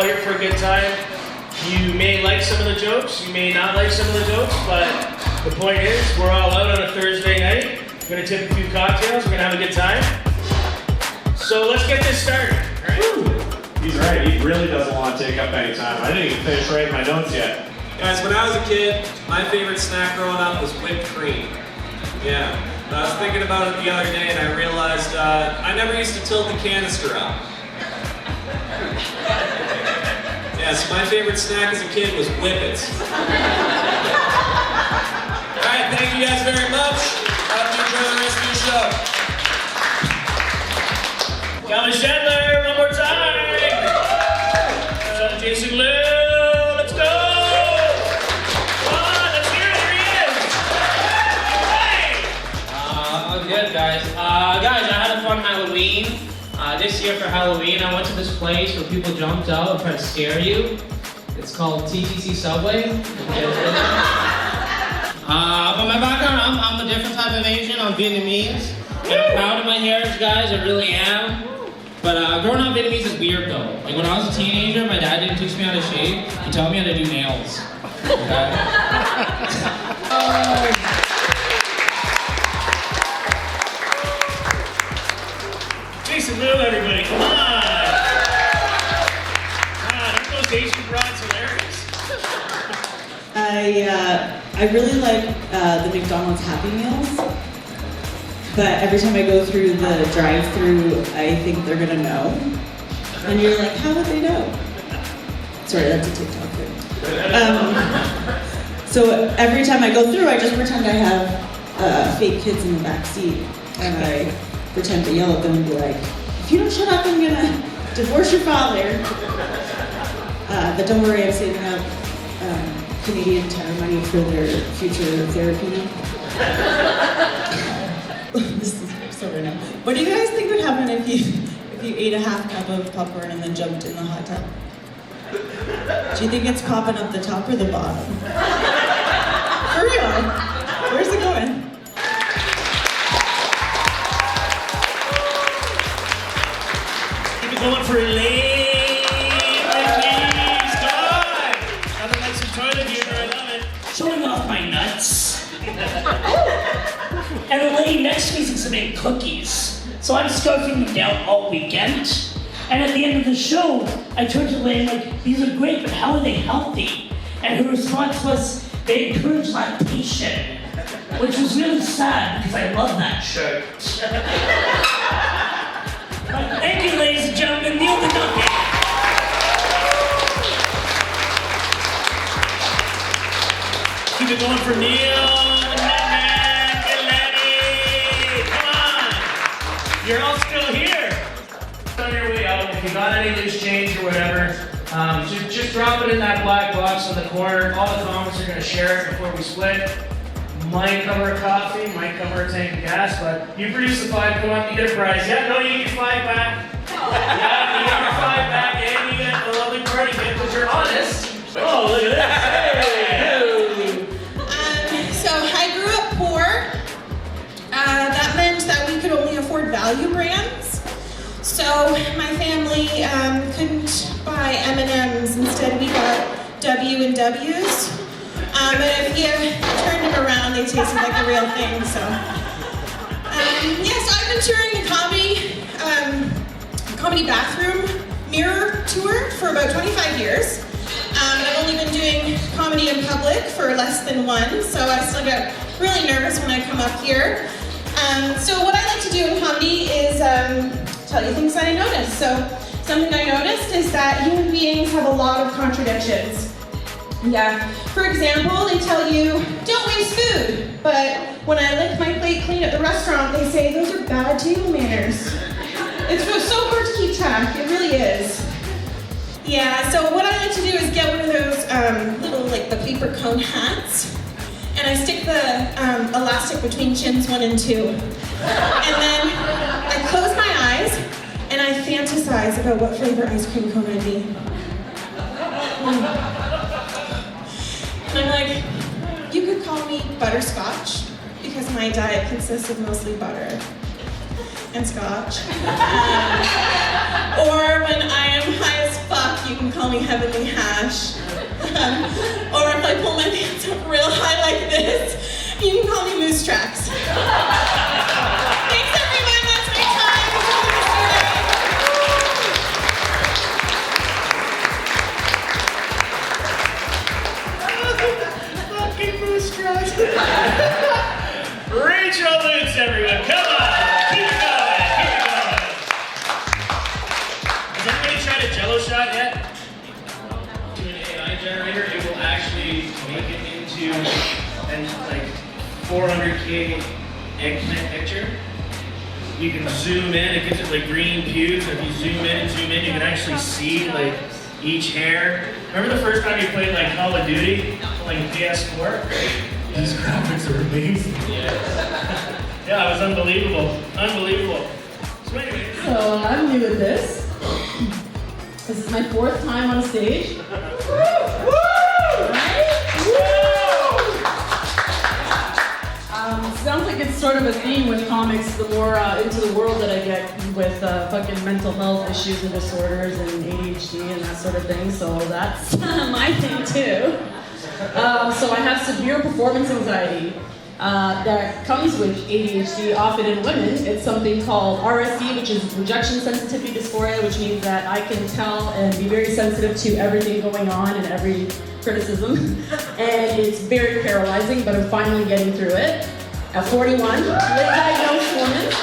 all here for a good time. You may like some of the jokes, you may not like some of the jokes, but the point is, we're all out on a Thursday night. We're gonna tip a few cocktails, we're gonna have a good time. So let's get this started, all right? He's right, he really doesn't want to take up any time. I didn't even finish writing my notes yet. Guys, when I was a kid, my favorite snack growing up was whipped cream. Yeah, but I was thinking about it the other day and I realized I never used to tilt the canister up. Yeah, so my favorite snack as a kid was Whippets. Alright, thank you guys very much. Hope you enjoy the rest of your show. Calvin Chandler, one more time. Jason Liu, let's go. Come on, let's hear it. Here he is. I'm good, guys. Guys, I had a fun Halloween. This year for Halloween, I went to this place where people jumped out and tried to scare you. It's called TTC Subway. But my background, I'm a different type of Asian. I'm Vietnamese. And I'm proud of my heritage, guys. I really am. But growing up Vietnamese is weird, though. Like when I was a teenager, my dad didn't teach me how to shave. He taught me how to do nails. Okay? Jason Liu, everybody, come on! Aren't those Asian broads hilarious? I really like the McDonald's Happy Meals, but every time I go through the drive-thru, I think they're gonna know. And you're like, how would they know? Sorry, that's a TikTok thing. So every time I go through, I just pretend I have fake kids in the back seat, and I pretend to yell at them and be like, if you don't shut up, I'm gonna divorce your father. But don't worry, I'm saving up Canadian Tire money for their future therapy now. This is so random. What do you guys think would happen if you ate a half cup of popcorn and then jumped in the hot tub? Do you think it's popping up the top or the bottom? For real? Where's it going? Keep it going for Elaine, please, come on! Nothing like some toilet humor, I love it. Showing off my nuts. And the lady next to me is going to make cookies. So I'm scarfing them down all weekend. And at the end of the show, I turned to the lady like, these are great, but how are they healthy? And her response was, they encourage lactation. Which was really sad because I love that shirt. Thank you, ladies and gentlemen, Neil the Duncan. Keep it going for Neil. You're all still here. On your way out, if you got any loose change or whatever, just drop it in that black box on the corner. All the comics are going to share it before we split. Might cover a coffee, might cover a tank of gas, but you produce the 5, come up, you get a prize. Yeah, no, you get your 5 back. Yeah, you get your 5 back, and you get a lovely party gift because you're honest. Oh, look at this. Hey. So I grew up poor. That meant that we could only afford value brands. So my family couldn't buy M&Ms. Instead, we got W&Ws. But if you turned them around, they tasted like the real thing. So, so I've been touring the comedy bathroom mirror tour for about 25 years. I've only been doing comedy in public for less than 1, so I still get really nervous when I come up here. So what I like to do in comedy is tell you things that I noticed. So something I noticed is that human beings have a lot of contradictions. Yeah. For example, they tell you, don't waste food. But when I lick my plate clean at the restaurant, they say those are bad table manners. It's so hard to keep track. It really is. Yeah, so what I like to do is get one of those little, like the paper cone hats. And I stick the elastic between chins 1 and 2. And then I close my eyes and I fantasize about what flavor ice cream cone I'd be. And I'm like, you could call me butterscotch because my diet consists of mostly butter and scotch. Or when I am high as fuck, off, you can call me Heavenly Hash. Or if I pull my pants up real high like this, you can call me Moose Tracks. Thanks everyone, that's my time. Fucking Moose Tracks. Rachel Lutz, everyone, come on. Keep it going, keep it going. Has anybody tried a Jello shot yet? To an AI generator, it will actually make it into an like 400K eggplant picture. You can zoom in, it gives it like green pubes. If you zoom in, you can actually see like each hair. Remember the first time you played like Call of Duty, like PS4? These graphics are amazing. Yeah, it was unbelievable. Unbelievable. So anyway. So I'm new at this. This is my 4th time on stage. Sounds like it's sort of a theme with comics, the more into the world that I get with fucking mental health issues and disorders and ADHD and that sort of thing, so that's my thing too. So I have severe performance anxiety that comes with ADHD, often in women. It's something called RSD, which is rejection sensitivity dysphoria, which means that I can tell and be very sensitive to everything going on and every criticism. And it's very paralyzing, but I'm finally getting through it. At 41, late diagnosed woman.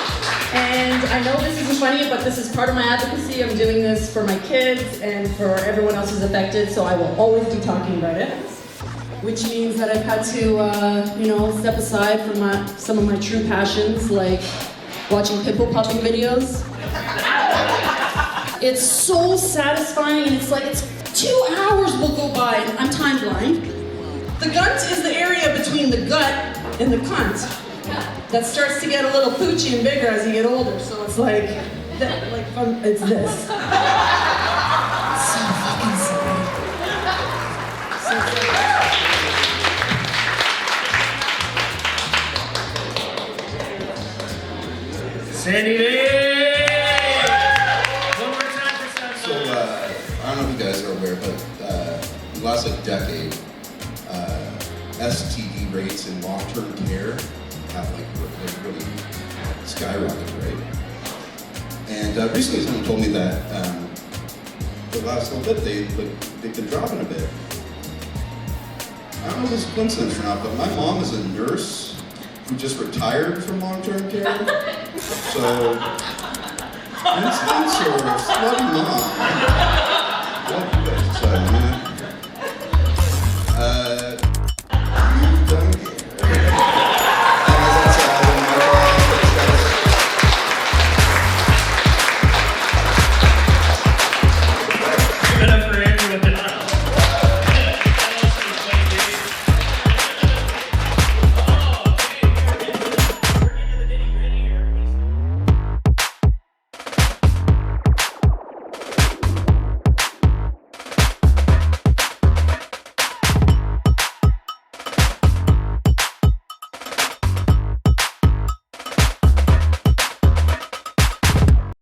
And I know this isn't funny, but this is part of my advocacy. I'm doing this for my kids and for everyone else who's affected, so I will always be talking about it. Which means that I've had to, step aside from some of my true passions, like watching pimple popping videos. It's so satisfying, and it's 2 hours will go by, and I'm time blind. The gunt is the area between the gut and the cunt that starts to get a little poochy and bigger as you get older. So it's it's this. So fucking silly. So Sandy Lee! One more time for Sandy. So, I don't know if you guys are aware, but the last decade, STD rates in long-term care have really skyrocketed, right? And recently someone told me that the last little bit they've been dropping a bit. I don't know if it's a coincidence or not, but my mom is a nurse who just retired from long-term care. So, incidents or slutty mom.